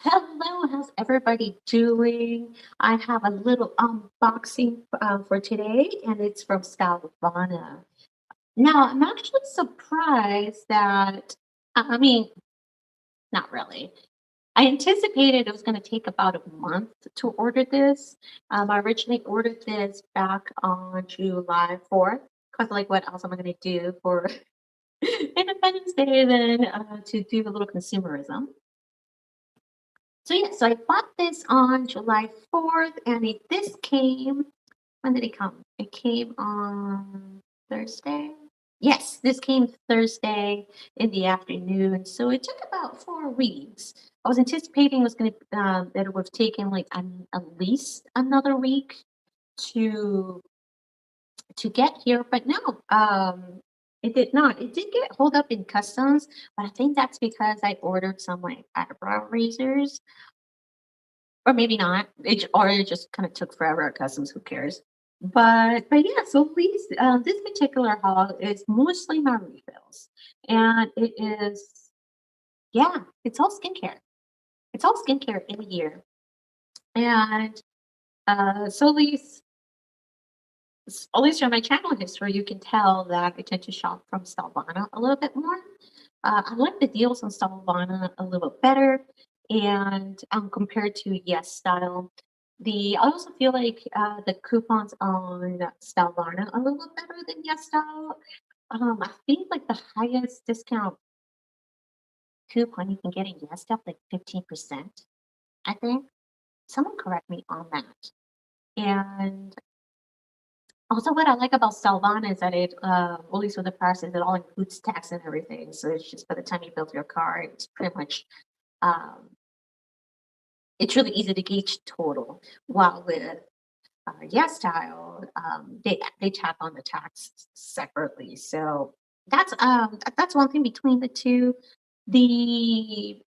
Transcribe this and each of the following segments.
Hello, how's everybody doing? I have a little unboxing for today, and it's from Stylevana. Now, I'm actually surprised that, I mean, not really. I anticipated it was going to take about a month to order this. I originally ordered this back on July 4th, because, like, what else am I going to do for Independence Day than to do a little consumerism? So yeah, so I bought this on July 4th, and this came. When did it come? It came on Thursday. Yes, this came Thursday in the afternoon. So it took about 4 weeks. I was anticipating it was going to that it would have taken like at least another week to get here, but no, it did not. It did get hold up in customs, but I think that's because I ordered some like eyebrow razors. Or maybe not. It just kind of took forever at customs. Who cares? But yeah. So please, this particular haul is mostly my refills, and it is yeah. It's all skincare. It's all skincare in a year, and so at least from my channel history, you can tell that I tend to shop from Stylevana a little bit more. I like the deals on Stylevana a little better, and compared to Yes Style, I also feel like the coupons on Stylevana a little better than Yes Style. I think like the highest discount coupon you can get in Yes Style like 15%. I think someone correct me on that. And also, what I like about Stylevana is that at least with the prices, it all includes tax and everything. So it's just by the time you build your car, it's pretty much um, it's really easy to gauge total. While with Yes Style, they tap on the tax separately. So that's one thing between the two. The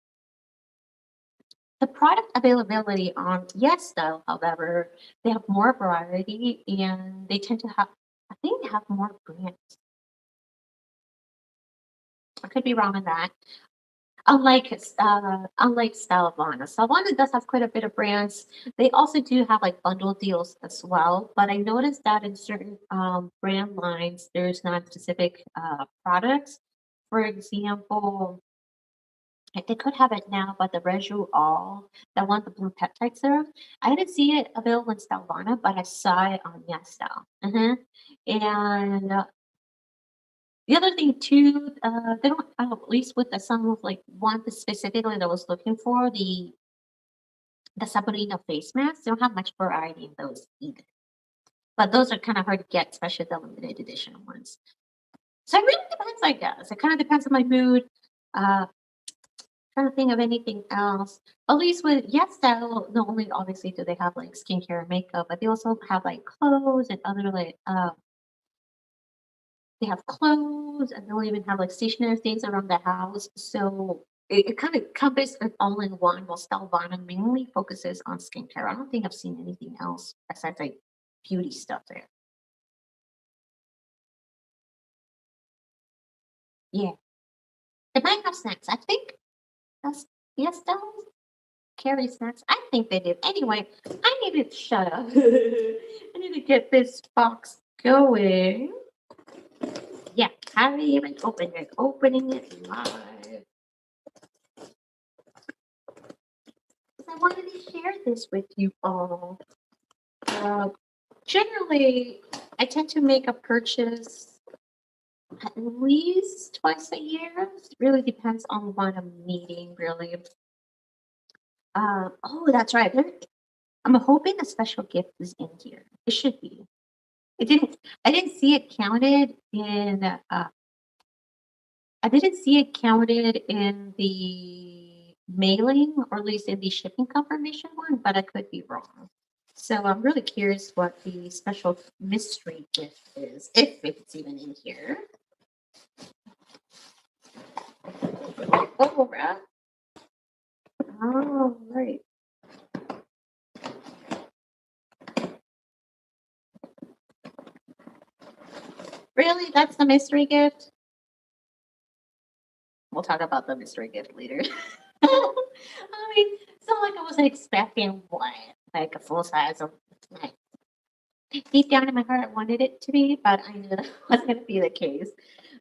the product availability on Yes Style, however, they have more variety and they tend to have. I think they have more brands. I could be wrong on that. Unlike Stylevana does have quite a bit of brands. They also do have like bundle deals as well. But I noticed that in certain brand lines, there's not specific products. For example, they could have it now, but the Reju All, that one, the blue peptide serum, I didn't see it available in Stylevana, but I saw it on Yes Style. And the other thing too, they don't at least with the some of like one specifically that I was looking for, the Sabrina face masks, they don't have much variety in those either. But those are kind of hard to get, especially the limited edition ones. So it really depends, I guess. It kind of depends on my mood. Trying to think of anything else. At least with Yes Style, not only obviously do they have like skincare and makeup, but they also have like clothes and other like they have clothes and they'll even have like stationary things around the house. So it kind of covers it all in one, while Stylevana mainly focuses on skincare. I don't think I've seen anything else besides like beauty stuff there. Yeah. They might have snacks. I think that's Yes Style carry snacks. I think they did. Anyway, I need to shut up. I need to get this box going. Yeah, haven't even opened it. Opening it live. I wanted to share this with you all. Uh, Generally, I tend to make a purchase at least twice a year. It really depends on what I'm needing, really. Oh, that's right. I'm hoping a special gift is in here. It should be. It didn't. I didn't see it counted in. I didn't see it counted in the mailing, or at least in the shipping confirmation one, but I could be wrong. So I'm really curious what the special mystery gift is, if it's even in here. Oh, right. Oh, right. Really? That's the mystery gift? We'll talk about the mystery gift later. I mean, So like I wasn't expecting what, like a full size of my deep down in my heart I wanted it to be, but I knew that wasn't gonna be the case.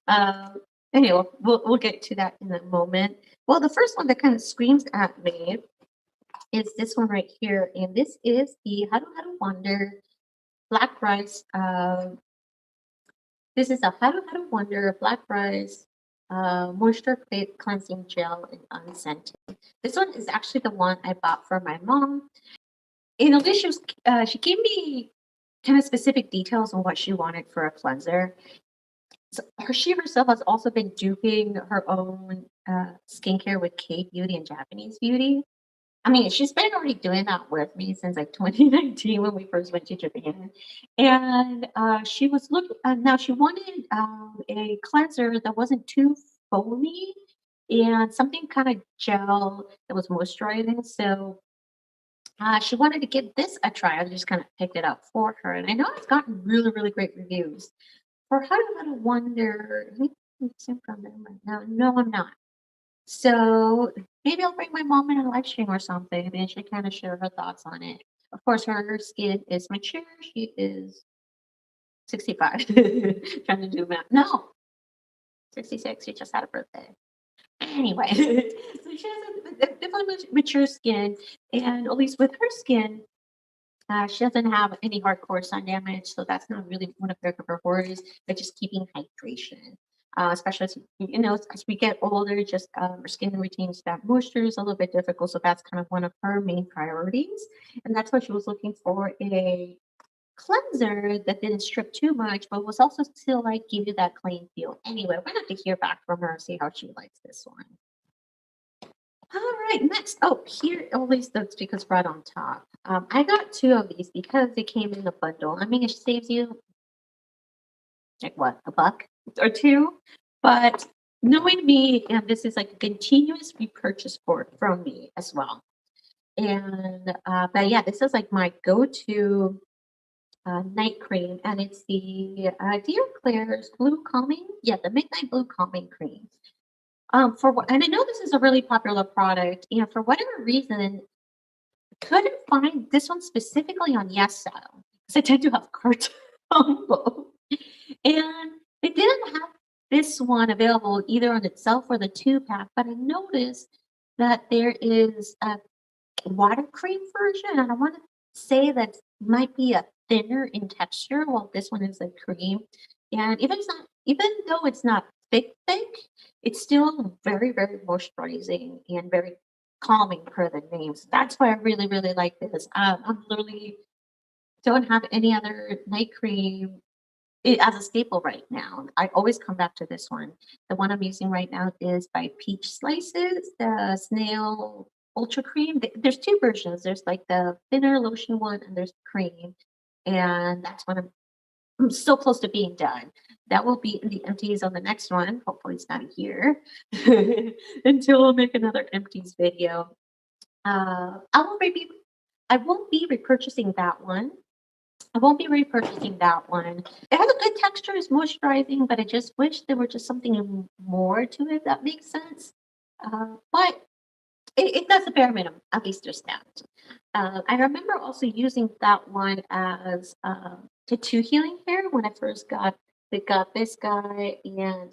Um, anyway, we'll get to that in a moment. Well, the first one that kind of screams at me is this one right here, and this is the HaruHaru Wonder Black Rice. This is a HaruHaru Wonder Black Rice Moisture Cleansing Gel and Unscented. This one is actually the one I bought for my mom. You know, she gave me kind of specific details on what she wanted for a cleanser. So she herself has also been duping her own skincare with K Beauty and Japanese Beauty. I mean, she's been already doing that with me since like 2019 when we first went to Japan. And she was looking, now she wanted a cleanser that wasn't too foamy and something kind of gel that was moisturizing. So she wanted to give this a try. I just kind of picked it up for her. And I know it's gotten really, really great reviews. For HaruHaru Wonder, I think I'm from them right now. No, I'm not. So maybe I'll bring my mom in a live stream or something and she kind of share her thoughts on it. Of course, her skin is mature. She is 65. Trying to do math. No, 66. She just had a birthday. Anyway, so she has a definitely mature skin, and at least with her skin, she doesn't have any hardcore sun damage, so that's not really one of her worries, but just keeping hydration. Especially as you know, as we get older, just our skin retains that moisture is a little bit difficult. So that's kind of one of her main priorities, and that's why she was looking for a cleanser that didn't strip too much, but was also still like give you that clean feel. Anyway, we're gonna have to hear back from her and see how she likes this one. All right, next. Oh, here, at least that's because right on top. I got two of these because they came in a bundle. I mean, it saves you like what, a buck or two? But knowing me, and this is like a continuous repurchase from me as well. And but yeah, this is like my go-to night cream, and it's the Dear Klairs Blue Calming. Yeah, the Midnight Blue Calming Cream. For what, and I know this is a really popular product, and for whatever reason, couldn't find this one specifically on Yes Style because I tend to have cards on both, and they didn't have this one available either on itself or the 2-pack. But I noticed that there is a water cream version, and I want to say that might be a thinner in texture, while this one is a cream. And even though it's not thick, it's still very, very moisturizing and very calming per the name. So that's why I really, really like this. I'm literally don't have any other night cream as a staple right now. I always come back to this one. The one I'm using right now is by Peach Slices, the Snail Ultra Cream. There's two versions. There's like the thinner lotion one, and there's cream. And that's when I'm so close to being done. That will be in the empties on the next one. Hopefully it's not a year until I'll make another empties video. I won't be repurchasing that one. I won't be repurchasing that one. It has a good texture, it's moisturizing, but I just wish there were just something more to it that makes sense. But it does the bare minimum. At least there's that. I remember also using that one as tattoo healing hair when I first got this guy, and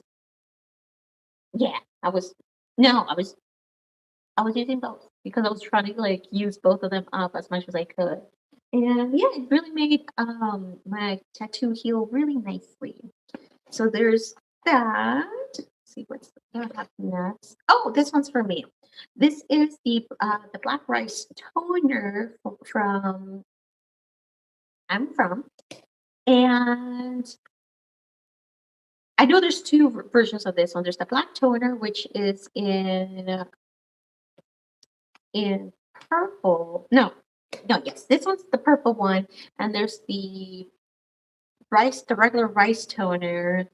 yeah, I was using both because I was trying to like use both of them up as much as I could. And yeah, it really made my tattoo heal really nicely. So there's that. Let's see what's next. Oh, this one's for me. This is the black rice toner from I'm from, and I know there's two versions of this one. There's the black toner, which is in purple. No, yes, this one's the purple one, and there's the regular rice toner.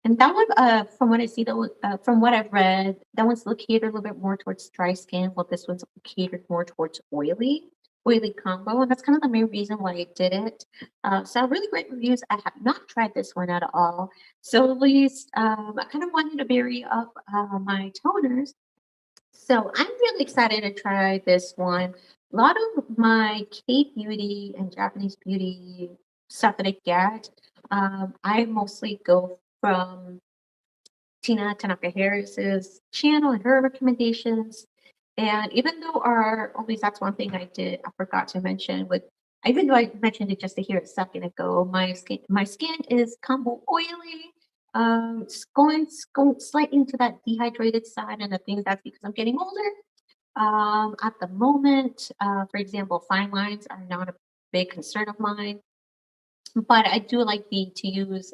And that one, from what I see, from what I've read, that one's catered a little bit more towards dry skin, while this one's catered more towards oily combo, and that's kind of the main reason why I did it. So really great reviews. I have not tried this one at all, so at least I kind of wanted to vary up my toners. So I'm really excited to try this one. A lot of my K-beauty and Japanese beauty stuff that I get, I mostly go from Tina Tanaka Harris's channel and her recommendations. And even though that's one thing I forgot to mention even though I mentioned it just to hear it a second ago, my skin is combo oily. It's going slightly into that dehydrated side, and I think that's because I'm getting older. At the moment, for example, fine lines are not a big concern of mine, but I do like to use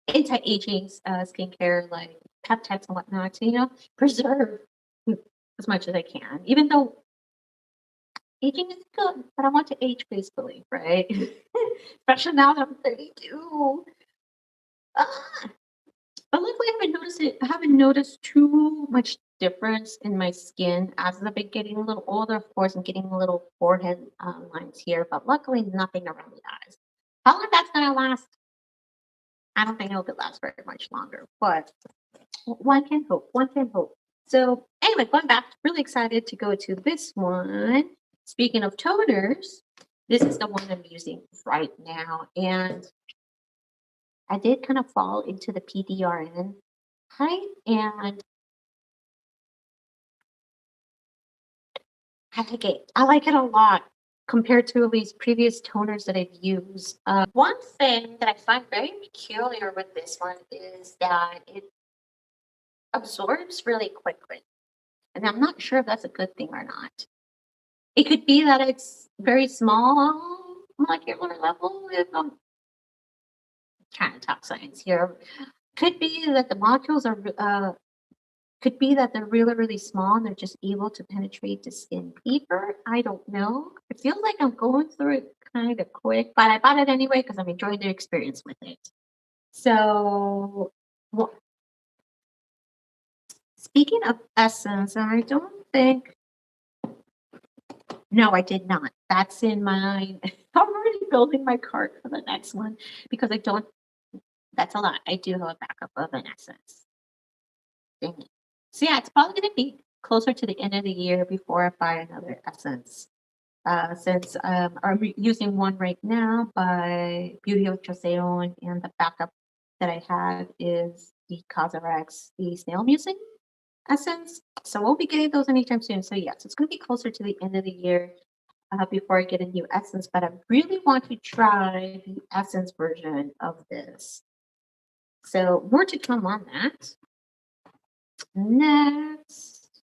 anti-aging skincare like peptides and whatnot to, preserve as much as I can. Even though aging is good, but I want to age gracefully, right? Especially now that I'm 32. Ah, but luckily, I haven't noticed too much difference in my skin as I've been getting a little older. Of course, I'm getting a little forehead lines here, but luckily, nothing around the eyes. How long that's gonna last? I don't think it will last very much longer, but one can hope. One can hope. So anyway, going back, really excited to go to this one. Speaking of toners, this is the one I'm using right now, and I did kind of fall into the PDRN hype, and I like it. I like it a lot compared to at least previous toners that I've used. One thing that I find very peculiar with this one is that it absorbs really quickly. And I'm not sure if that's a good thing or not. It could be that it's very small molecular level, if I'm trying to talk science here. Could be that the molecules are could be that they're really, really small and they're just able to penetrate the skin deeper. I don't know. It feels like I'm going through it kind of quick, but I bought it anyway because I'm enjoying the experience with it. So, well, speaking of essence, I don't think. No, I did not. That's in my. I'm already building my cart for the next one because I don't. That's a lot. I do have a backup of an essence. Dang it. So yeah, it's probably going to be closer to the end of the year before I buy another essence. Since I'm using one right now by Beauty of Joseon, and the backup that I have is the Cosrx, the snail music essence. So we'll be getting those anytime soon. So yes, it's going to be closer to the end of the year before I get a new essence. But I really want to try the essence version of this. So more to come on that. Next.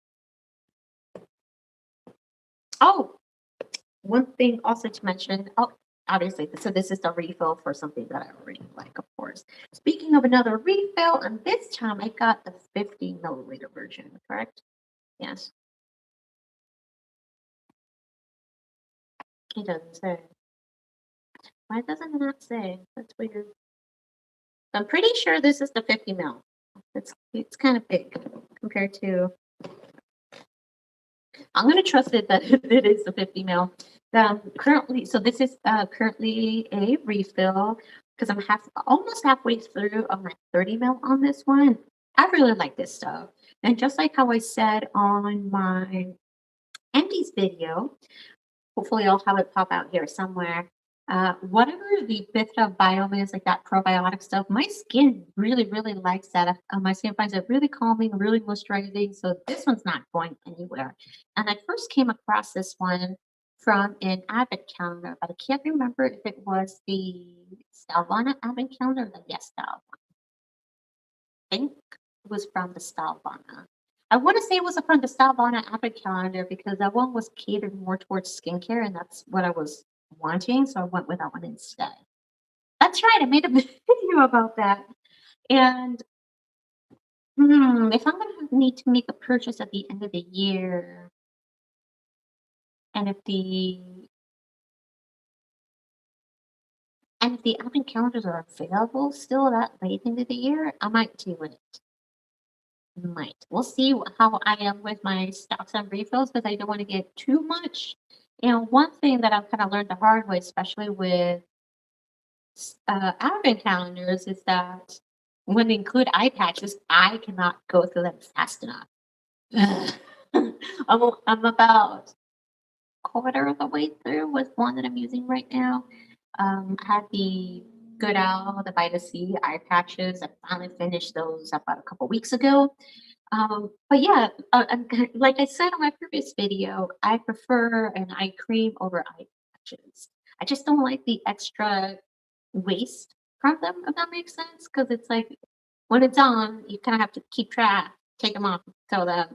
Oh, one thing also to mention. Oh, obviously, so this is the refill for something that I already like, of course. Speaking of another refill, and this time I got the 50 milliliter version, correct? Yes. It doesn't say. Why doesn't it not say? That's weird. I'm pretty sure this is the 50 mil. It's kind of big compared to. I'm going to trust it that it is the 50 mil. Currently, so this is currently a refill because I'm almost halfway through on my 30 mil on this one. I really like this stuff. And just like how I said on my empties video, hopefully I'll have it pop out here somewhere. Whatever the Bifida Biome is, like that probiotic stuff, my skin really, really likes that. My skin finds it really calming, really moisturizing. So this one's not going anywhere. And I first came across this one from an advent calendar, but I can't remember if it was the Stylevana advent calendar or the Yes Style. I think it was from the Stylevana. I want to say it was from the Stylevana advent calendar because that one was catered more towards skincare, and that's what I was wanting. So I went with that one instead. That's right. I made a video about that. And if I'm going to need to make a purchase at the end of the year, and if the advent calendars are available still that late into the year, I might do it. Might. We'll see how I am with my stocks and refills because I don't want to get too much. And one thing that I've kind of learned the hard way, especially with advent calendars, is that when they include eye patches, I cannot go through them fast enough. I'm about quarter of the way through with one that I'm using right now. I had the Good Owl, the Vita C eye patches. I finally finished those about a couple weeks ago. But yeah, like I said on my previous video, I prefer an eye cream over eye patches. I just don't like the extra waste from them, if that makes sense. Because it's like when it's on, you kind of have to keep track, take them off, tell them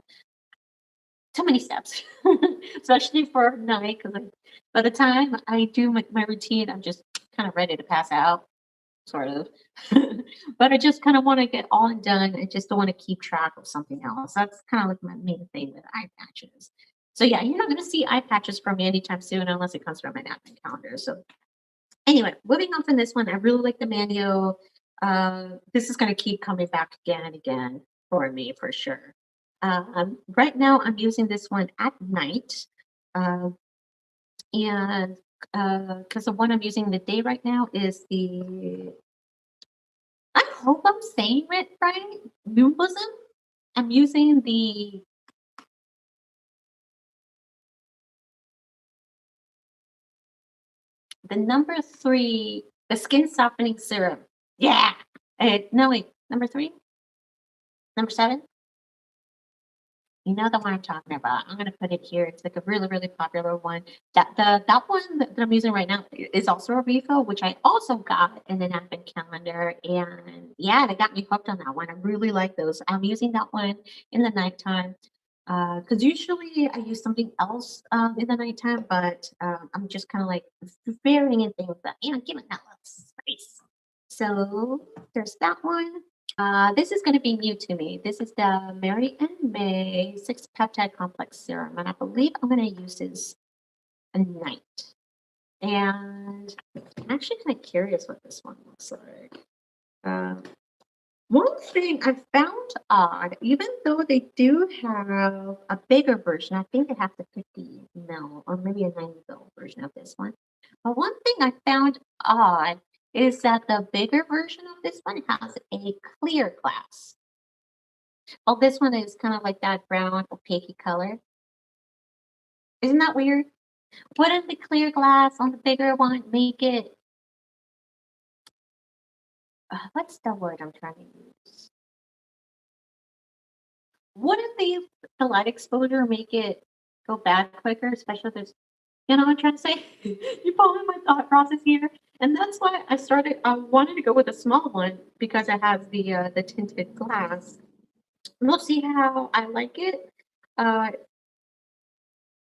too many steps, especially for night. Because by the time I do my routine, I'm just kind of ready to pass out, sort of. But I just kind of want to get all done. I just don't want to keep track of something else. That's kind of like my main thing with eye patches. So yeah, you're not going to see eye patches from me anytime soon unless it comes from my napkin calendar. So anyway, moving on from this one, I really like the manual. This is going to keep coming back again and again for me for sure. Right now, I'm using this one at night, uh, and because the one I'm using the day right now is the. I hope I'm saying it right. Numbuzin. I'm using the number 3, the skin softening serum. Yeah. No wait, number 3, number 7. You know the one I'm talking about. I'm gonna put it here. It's like a really, really popular one. That one that I'm using right now is also a refill, which I also got in an advent calendar. And yeah, they got me hooked on that one. I really like those. I'm using that one in the nighttime. Because usually I use something else in the nighttime, but I'm just kind of like varying in things that, give it that little space. So there's that one. This is going to be new to me. This is the mary&may 6 peptide complex serum, and I believe I'm going to use this at night. And I'm actually kind of curious what this one looks like. One thing I found odd, even though they do have a bigger version, I think they have the 50 ml or maybe a 90 ml version of this one. But one thing I found odd is that the bigger version of this one has a clear glass. Oh, this one is kind of like that brown opaque color. Isn't that weird? Wouldn't the clear glass on the bigger one make it? What's the word I'm trying to use? Wouldn't the light exposure make it go bad quicker, especially if there's, what I'm trying to say? You follow my thought process here? And that's why I wanted to go with a small one because it has the tinted glass. We'll see how I like it. Uh,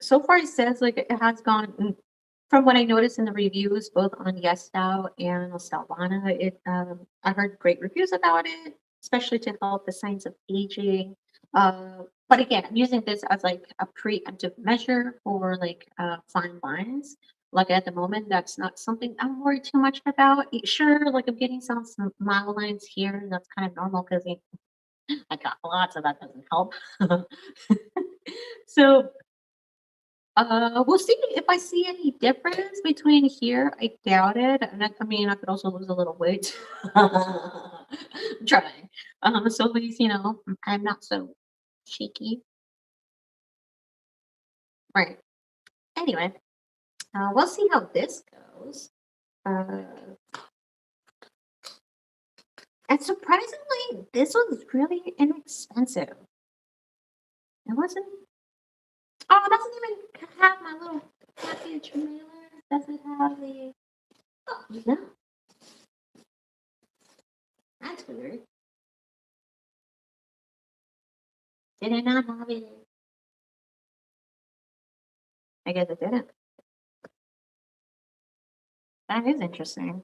so far it says like it has gone from what I noticed in the reviews, both on YesStyle and Stylevana. I heard great reviews about it, especially to help the signs of aging. But again, I'm using this as like a preemptive measure for like fine lines. Like at the moment, that's not something I'm worried too much about. Sure, like I'm getting some mild lines here, and that's kind of normal because I got lots, so that doesn't help. So we'll see if I see any difference between here. I doubt it. And I mean, I could also lose a little weight. I'm trying. So at least, I'm not so cheeky. Right. Anyway, we'll see how this goes. Uh, and surprisingly, this was really inexpensive. It wasn't. Oh, it doesn't even have my little package mailer. Does it have the? Oh, no. That's weird. Did it not have it? I guess it didn't. That is interesting.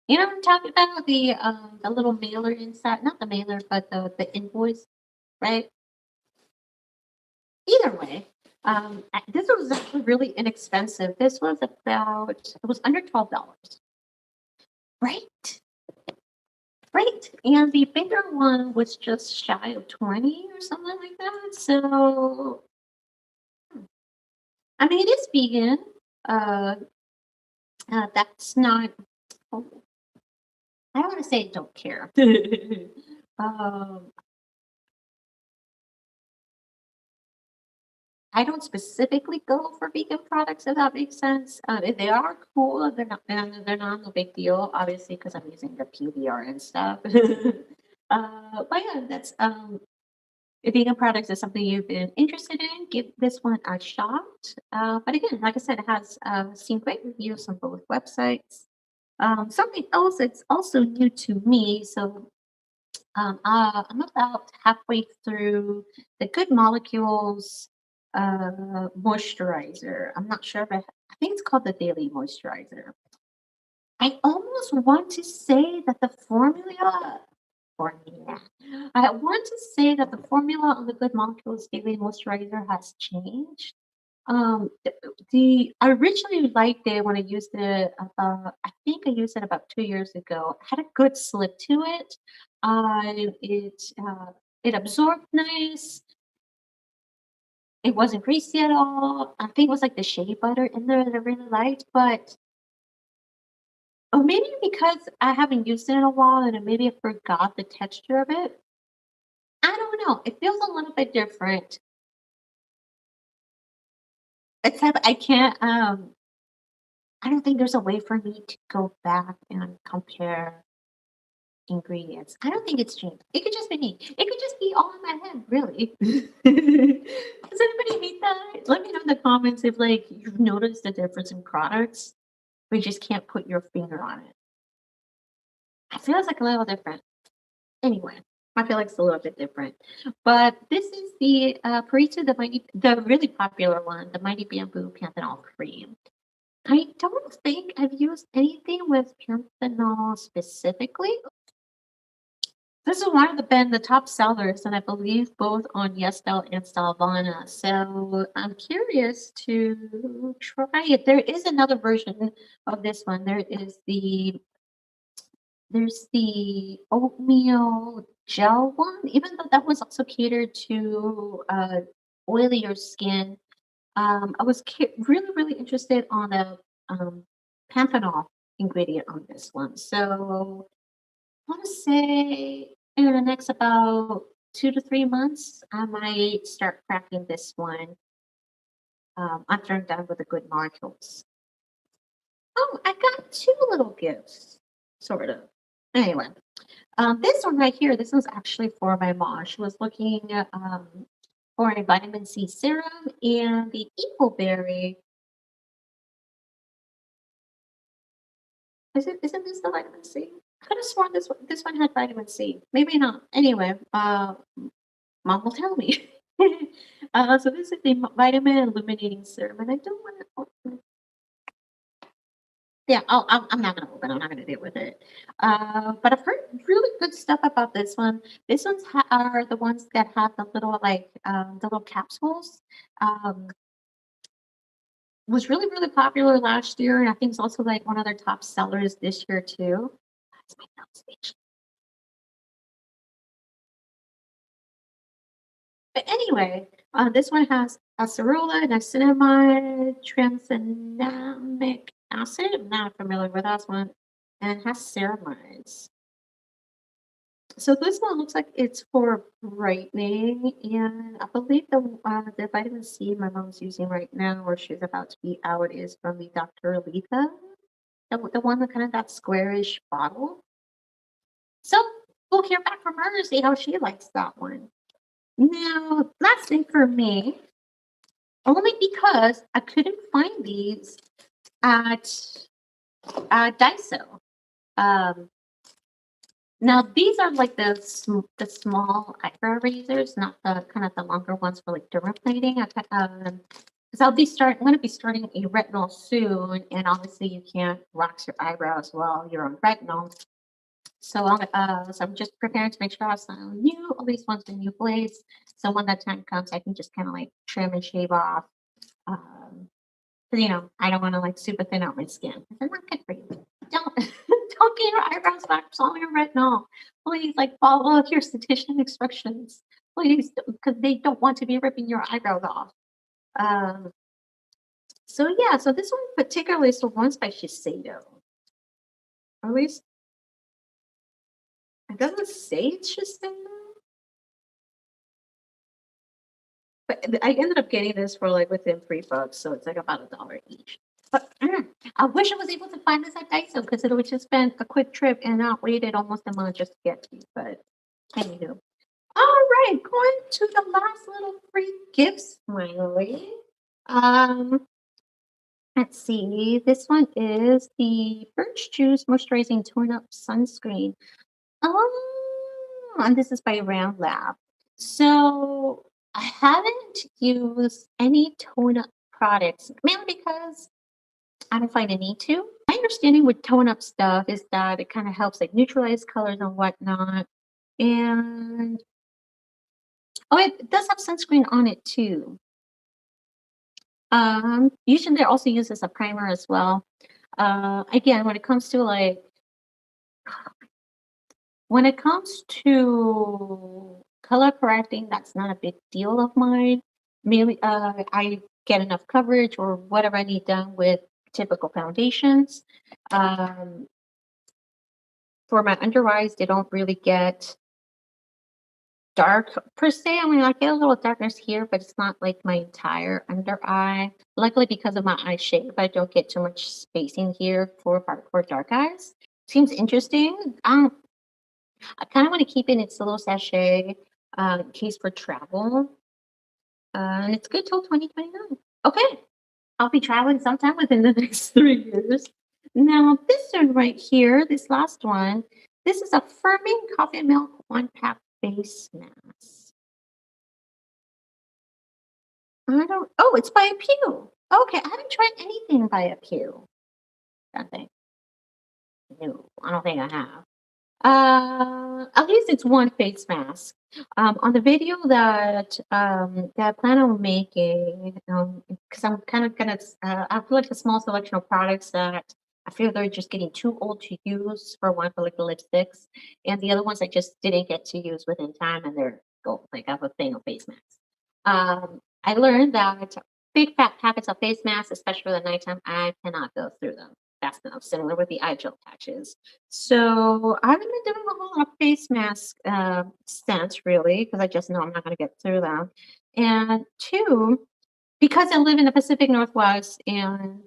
You know what I'm talking about? The little mailer inside, not the mailer, but the invoice, right? Either way, this was actually really inexpensive. This was it was under $12. Right? Right. And the bigger one was just shy of 20 or something like that. So I mean it is vegan. Uh, that's not I don't want to say don't care. um I don't specifically go for vegan products, if that makes sense. If they are cool, they're not no big deal, obviously, because I'm using the PDRN stuff. But yeah, that's if vegan products is something you've been interested in, give this one a shot. But again, like I said, it has seen great reviews on both websites. Something else that's also new to me, so I'm about halfway through the Good Molecules moisturizer. I'm not sure if I think it's called the Daily Moisturizer. I almost want to say that the formula. I want to say that the formula on the Good Molecules Daily Moisturizer has changed. I originally liked it when I used it about, I think I used it about 2 years ago. It had a good slip to it. It absorbed nice. It wasn't greasy at all. I think it was like the shea butter in there that I really liked, but or maybe because I haven't used it in a while and maybe I forgot the texture of it. I don't know. It feels a little bit different. Except I can't I don't think there's a way for me to go back and compare ingredients. I don't think it's changed. It could just be me. It could just be all in my head, really. Does anybody hate that? Let me know in the comments if like you've noticed the difference in products, but you just can't put your finger on it. I feel it's like a little different. Anyway, I feel like it's a little bit different. But this is the Purito, the really popular one, the Mighty Bamboo Panthenol Cream. I don't think I've used anything with Panthenol specifically. This is one of the top sellers, and I believe both on YesStyle and Stylevana. So I'm curious to try it. There is another version of this one. There's the oatmeal gel one, even though that was also catered to oilier skin. I was really, really interested on the panthenol ingredient on this one. So I want to say in the next about 2 to 3 months, I might start cracking this one after I'm done with the good molecules. Oh, I got two little gifts, sort of. Anyway, this one right here, this was actually for my mom. She was looking for a vitamin C serum and the Eqqualberry. Isn't this the vitamin C? I could have sworn this one had vitamin C. Maybe not. Anyway, mom will tell me. So this is the vitamin illuminating serum, and I don't want to open. Yeah, I'm not gonna open. I'm not gonna deal with it. But I've heard really good stuff about this one. This ones are the ones that have the little the little capsules. Um, was really really popular last year, and I think it's also like one of their top sellers this year too. That's my nose itch. But anyway, this one has acerola, niacinamide, tranexamic acid. I'm not familiar with that one, and it has ceramides. So this one looks like it's for brightening, and I believe the vitamin C my mom's using right now, or she's about to be out, is from the Dr. Letha, the one that kind of that squarish bottle. So we'll hear back from her to see how she likes that one. Now, last thing for me, only because I couldn't find these at Daiso. Um, Now these are like the small eyebrow razors, not the kind of the longer ones for like dermaplaning. Because I'm going to be starting a retinol soon, and obviously you can't wax your eyebrows while you're on retinol. So I'm just preparing to make sure I have some new, at least ones the new blades. So when that time comes, I can just kind of like trim and shave off. Um, 'Cause, I don't want to like super thin out my skin. They're not good for you. Don't don't get your eyebrows waxed on your retinol. Please, like follow your esthetician instructions. Please, because they don't want to be ripping your eyebrows off. Um, so yeah, so this one particularly is the one's by Shiseido. Or at least it doesn't say it's Shiseido. But I ended up getting this for like within $3, so it's like about $1 each. But I wish I was able to find this at Daiso because it would just been a quick trip and not waited almost a month just to get to. But anywho, all right, going to the last little free gifts, finally. Let's see. This one is the Birch Juice Moisturizing Tone Up Sunscreen. Oh, and this is by Round Lab. So I haven't used any tone up products, mainly because I don't find a need to. My understanding with tone up stuff is that it kind of helps like neutralize colors and whatnot. And oh, it does have sunscreen on it too. Usually they're also used as a primer as well. Again, when it comes to color correcting, that's not a big deal of mine. Maybe I get enough coverage or whatever I need done with typical foundations. For my under eyes, they don't really get dark per se. I mean, I get a little darkness here, but it's not like my entire under eye. Luckily, because of my eye shape, I don't get too much spacing here for dark eyes. Seems interesting. I kind of want to keep it in its little sachet in case for travel. And it's good till 2029. Okay, I'll be traveling sometime within the next 3 years. Now, this one right here, this last one, this is a firming coffee milk 1-pack face mask. Oh, it's by Ampoule. Okay, I haven't tried anything by Ampoule. Nothing. No, I don't think I have. At least it's one face mask. On the video that I plan on making, because I'm kind of gonna, I feel like a small selection of products that I feel they're just getting too old to use. For one, for like the lipsticks, and the other ones I just didn't get to use within time, and they're gold. Like I have a thing of face masks. I learned that big fat packets of face masks, especially for the nighttime, I cannot go through them fast enough, similar with the eye gel patches. So I haven't been doing a whole lot of face mask scents really, because I just know I'm not going to get through them. And two, because I live in the Pacific Northwest, and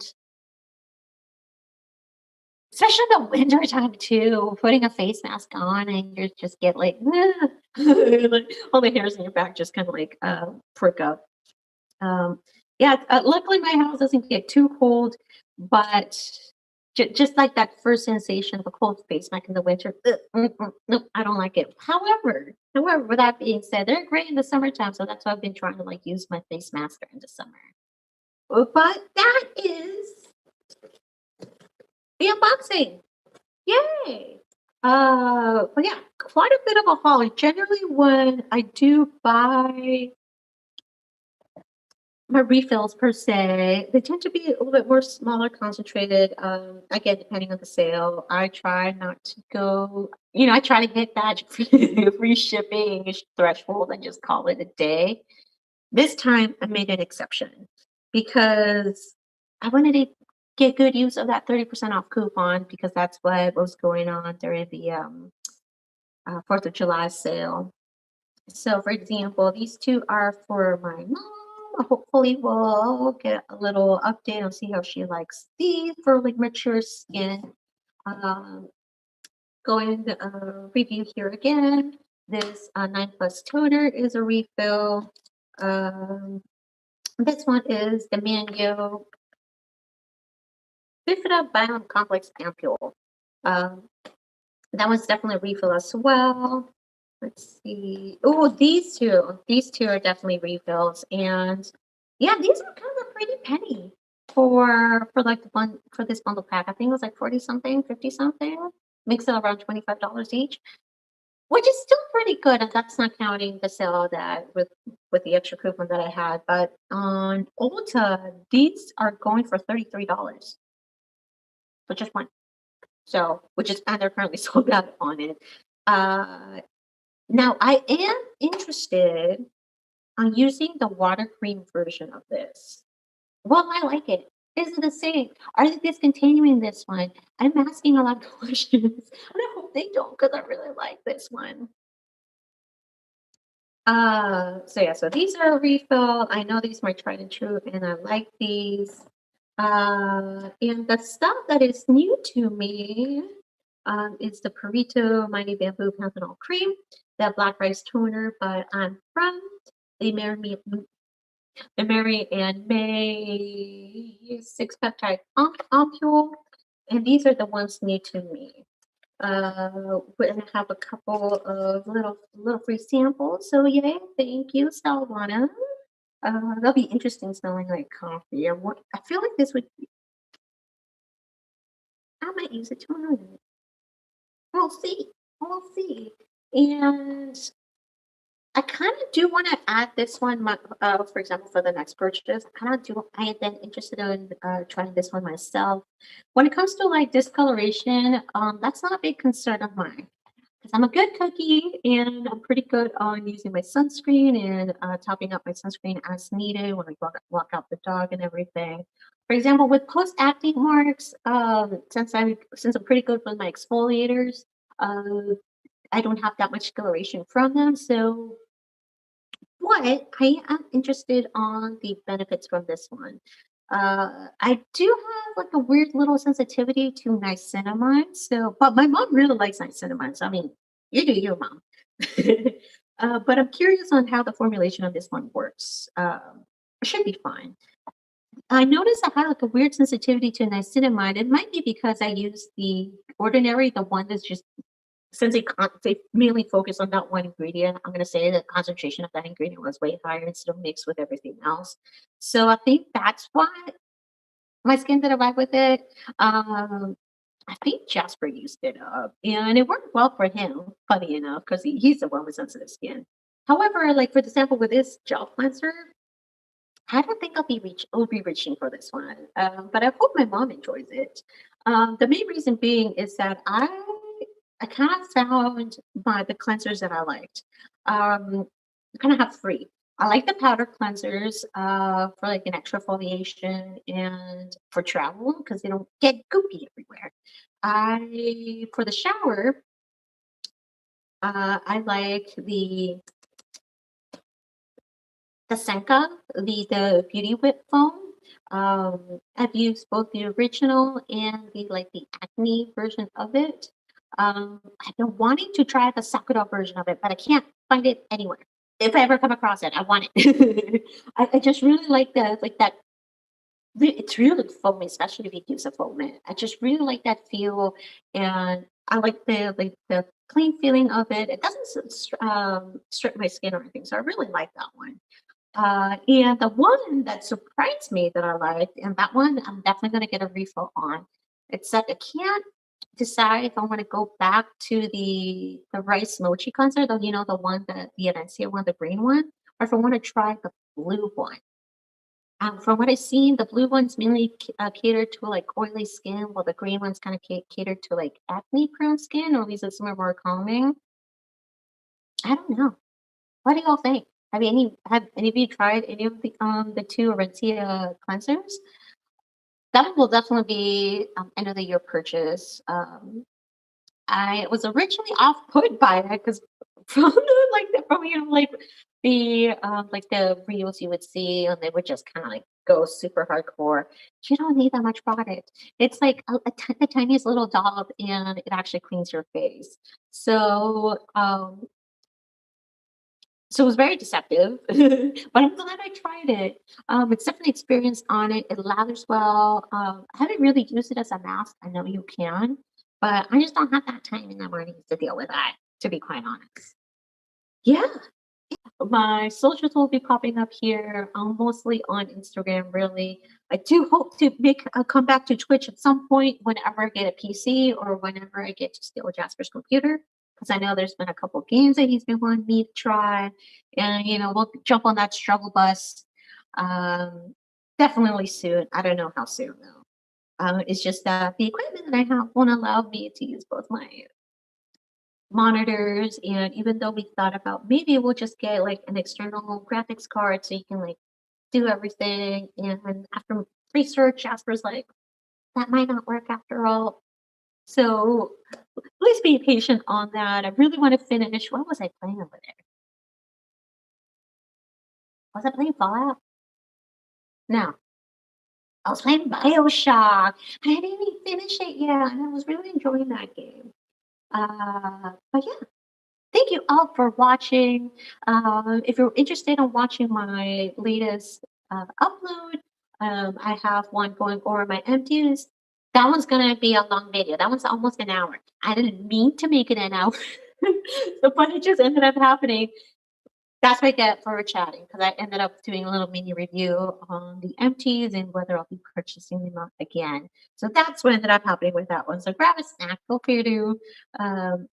especially in the winter time too, putting a face mask on and you just get like, like all the hairs in your back just kind of like prick up. Yeah, luckily my house doesn't get too cold, but just like that first sensation of a cold face mask in the winter, nope, I don't like it. However, with that being said, they're great in the summertime, so that's why I've been trying to like use my face mask during the summer. But that is the unboxing. Yay! But yeah, quite a bit of a haul. Generally, when I do buy my refills per se, they tend to be a little bit more smaller, concentrated. Again, depending on the sale, I try not to go. I try to hit that free shipping threshold and just call it a day. This time, I made an exception because I wanted to get good use of that 30% off coupon because that's what was going on during the 4th of July sale. So, for example, these two are for my mom. Hopefully, we'll get a little update and see how she likes these for like mature skin. Going to review here again. This 9 Plus toner is a refill. This one is the Mango Bifida Biome Complex Ampoule. That one's definitely a refill as well. Let's see. Oh, these two are definitely refills, and yeah, these are kind of a pretty penny for like for this bundle pack. I think it was like 40 something, 50 something. Makes it around $25 each, which is still pretty good, and that's not counting the sale that with the extra coupon that I had. But on Ulta, these are going for $33 for just one. So, and they're currently sold out on it. Now, I am interested on using the water cream version of this. Well, I like it. Is it the same? Are they discontinuing this one? I'm asking a lot of questions, and I hope they don't because I really like this one. So yeah, so these are a refill. I know these are my tried and true, and I like these. And the stuff that is new to me is the Purito Mighty Bamboo Panthenol Cream, the Black Rice Toner, but I'm from the the Mary and May 6 peptide Ampoule, and these are the ones new to me. We're gonna have a couple of little free samples. So yay, thank you, Stylevana. That'll be interesting smelling like coffee. I feel like this would I might use it tomorrow. We'll see. We'll see. And I kind of do want to add this one, for example, for the next purchase. I am then interested in trying this one myself. When it comes to like discoloration, that's not a big concern of mine. Because I'm a good cookie and I'm pretty good on using my sunscreen and topping up my sunscreen as needed when I walk out the dog and everything. For example, with post-acne marks, since I'm pretty good with my exfoliators, uh, I don't have that much discoloration from them. So, but I am interested on the benefits from this one. I do have like a weird little sensitivity to niacinamide. So, but my mom really likes niacinamide. So, I mean, you do you, mom. But I'm curious on how the formulation of this one works. It should be fine. I noticed I had like a weird sensitivity to niacinamide. It might be because I use the ordinary, the one that's just since they mainly focus on that one ingredient, I'm going to say the concentration of that ingredient was way higher and still mixed with everything else. So I think that's why my skin didn't vibe with it. I think Jasper used it up, and it worked well for him. Funny enough, because he's the one with sensitive skin. However, like for example, with this gel cleanser, I don't think I'll be reaching for this one. But I hope my mom enjoys it. The main reason being is that I kind of found the cleansers that I liked. I kind of have three. I like the powder cleansers for like an extra foliation and for travel because they don't get goopy everywhere. I for the shower, I like the Senka, the Beauty Whip foam. I've used both the original and the acne version of it. I've been wanting to try the Sakura version of it, but I can't find it anywhere. If I ever come across it, I want it. I just really like the like that. It's really foamy, especially if you use a foamant. I just really like that feel, and I like the clean feeling of it. It doesn't strip my skin or anything, so I really like that one. And the one that surprised me that I liked, and that one I'm definitely going to get a refill on. It's that I can't decide if I want to go back to the rice mochi cleanser, the one that the Anencia one, the green one, or if I want to try the blue one. From what I've seen, the blue one's mainly catered to like oily skin, while the green one's kind of catered to like acne prone skin, or at least some are more calming. I don't know. What do y'all think? Have any of you tried any of the two Orencia cleansers? That will definitely be end of the year purchase. I was originally off put by it because from from the reels you would see and they would just kind of like go super hardcore. You don't need that much product. It's like the tiniest little dollop and it actually cleans your face. So it was very deceptive, but I'm glad I tried it. It's definitely experienced on it. It lathers well. I haven't really used it as a mask. I know you can, but I just don't have that time in the mornings to deal with that, to be quite honest. Yeah, my socials will be popping up here. I'm mostly on Instagram, really. I do hope to make a comeback to Twitch at some point whenever I get a PC or whenever I get to steal Jasper's computer. Because I know there's been a couple games that he's been wanting me to try. And, we'll jump on that struggle bus definitely soon. I don't know how soon, though. It's just that the equipment that I have won't allow me to use both my monitors, and even though we thought about maybe we'll just get like an external graphics card so you can like do everything, and after research Jasper's like that might not work after all, so please be patient on that. I really want to finish. What was I playing over there? Was I playing Fallout? No, I was playing BioShock. I didn't even finish it yet, and I was really enjoying that game. But yeah, thank you all for watching. If you're interested in watching my latest upload, I have one going over my empties. That one's gonna be a long video. That one's almost an hour. I didn't mean to make it an hour, but it just ended up happening. That's what I get for chatting because I ended up doing a little mini review on the empties and whether I'll be purchasing them up again. So that's what ended up happening with that one. So grab a snack, feel free to um,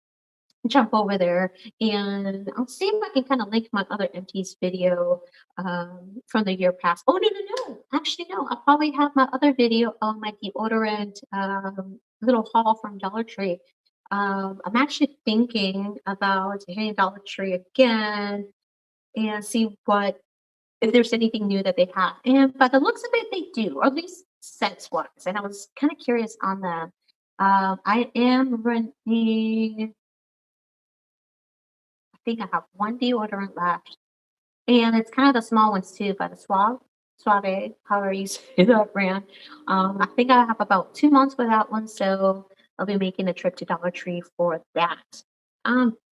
jump over there and I'll see if I can kind of link my other empties video from the year past. Oh, no. Actually, no. I'll probably have my other video on my deodorant little haul from Dollar Tree. I'm actually thinking about hitting Dollar Tree again and see what if there's anything new that they have. And by the looks of it, they do, or at least scents wise. And I was kind of curious on them. I am running. I think I have one deodorant left, and it's kind of the small ones too, by the Suave, however you say that brand. I think I have about 2 months with that one, so I'll be making a trip to Dollar Tree for that.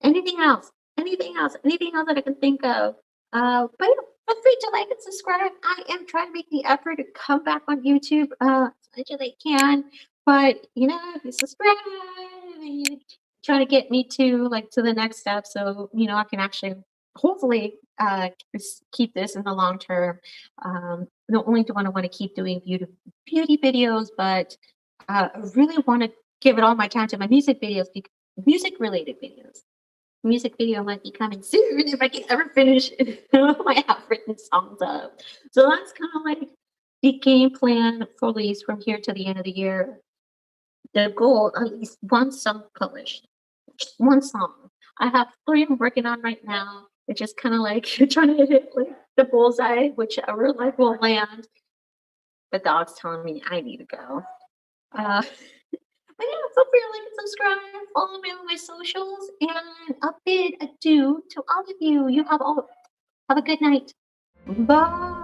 Anything else? Anything else that I can think of? But yeah, feel free to like and subscribe. I am trying to make the effort to come back on YouTube as much as I can. But if you subscribe, you try to get me to the next step, so I can actually hopefully keep this in the long term. Not only do I want to keep doing beauty videos, but I really want to give it all my time to my music videos, music related videos. Music video might be coming soon if I can ever finish my half-written songs up. So that's kind of like the game plan for at least from here to the end of the year. The goal, at least one song published. One song. I have 3 I'm working on right now. It's just kind of like trying to hit like the bullseye, whichever like will land. The dog's telling me I need to go. Uh, but yeah, feel free to like and subscribe, follow me on my socials, and a bid adieu to all of you. You have a good night. Bye.